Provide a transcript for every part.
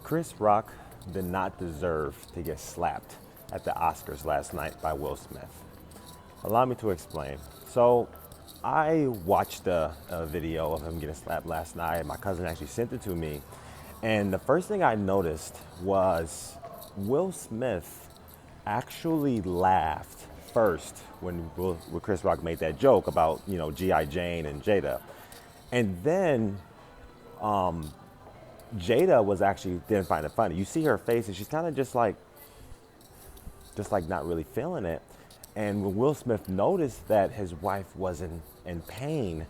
Chris Rock did not deserve to get slapped at the Oscars last night by Will Smith. Allow me to explain. So, I watched a video of him getting slapped last night. My cousin actually sent it to me. And the first thing I noticed was Will Smith actually laughed first when Chris Rock made that joke about, G.I. Jane and Jada. And then Jada didn't find it funny. You see her face and she's kind of just like not really feeling it. And when Will Smith noticed that his wife wasn't in pain,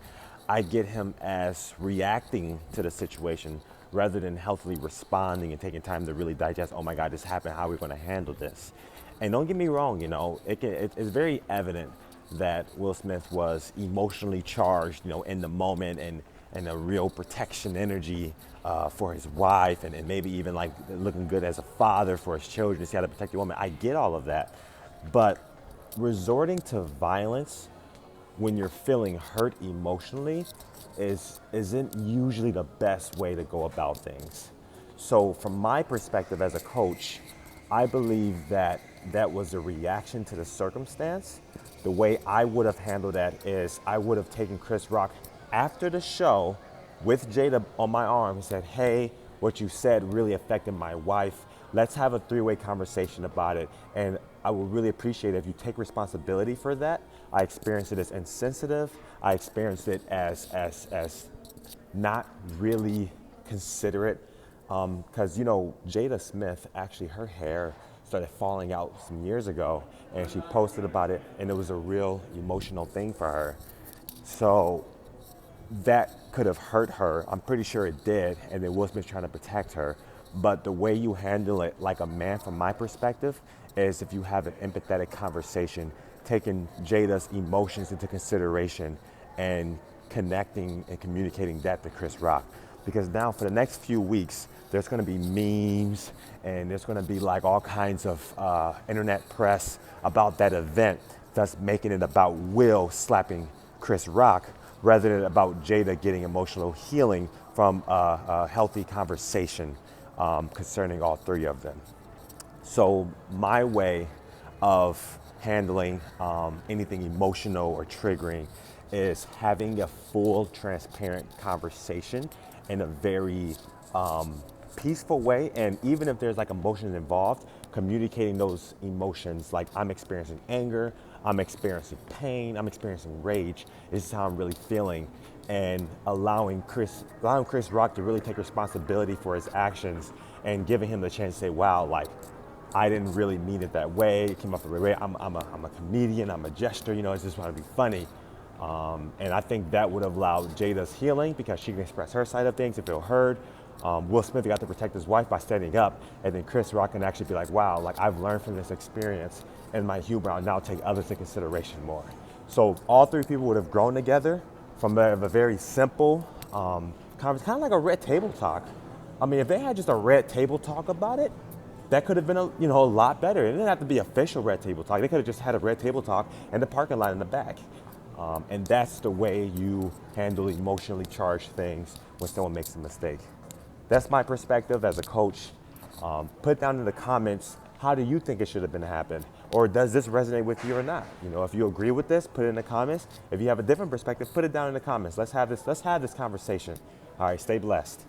I get him as reacting to the situation rather than healthily responding and taking time to really digest, oh my God, this happened, how are we gonna handle this? And don't get me wrong, it's very evident that Will Smith was emotionally charged, in the moment and a real protection energy for his wife and maybe even like looking good as a father for his children. He's got to protect the woman. I get all of that. But resorting to violence when you're feeling hurt emotionally isn't usually the best way to go about things. So from my perspective as a coach, I believe that was a reaction to the circumstance. The way I would have handled that is I would have taken Chris Rock after the show with Jada on my arm and said, hey, what you said really affected my wife. Let's have a three-way conversation about it. And I would really appreciate it if you take responsibility for that. I experienced it as insensitive. I experienced it as not really considerate. Because, Jada Smith, actually her hair started falling out some years ago and she posted about it and it was a real emotional thing for her. So that could have hurt her. I'm pretty sure it did. And then Will Smith's trying to protect her. But the way you handle it like a man from my perspective is if you have an empathetic conversation, taking Jada's emotions into consideration and connecting and communicating that to Chris Rock. Because now for the next few weeks, there's gonna be memes and there's gonna be like all kinds of internet press about that event, thus making it about Will slapping Chris Rock rather than about Jada getting emotional healing from a healthy conversation concerning all three of them. So my way of handling anything emotional or triggering is having a full, transparent conversation in a very peaceful way. And even if there's like emotions involved, communicating those emotions, like I'm experiencing anger, I'm experiencing pain, I'm experiencing rage. This is how I'm really feeling. And allowing Chris Rock to really take responsibility for his actions and giving him the chance to say, wow, like, I didn't really mean it that way. It came up the way. I'm a comedian, I'm a jester, I just want to be funny. And I think that would have allowed Jada's healing because she can express her side of things and feel heard. Will Smith got to protect his wife by standing up, and then Chris Rock can actually be like, wow, like I've learned from this experience and my humor, I'll now take others into consideration more. So all three people would have grown together from a very simple conversation, kind of like a red table talk. I mean, if they had just a red table talk about it, that could have been a lot better. It didn't have to be official red table talk. They could have just had a red table talk in the parking lot in the back. And that's the way you handle emotionally charged things when someone makes a mistake. That's my perspective as a coach. Put down in the comments, how do you think it should have been happened? Or does this resonate with you or not? If you agree with this, put it in the comments. If you have a different perspective, put it down in the comments. Let's have this conversation. All right, stay blessed.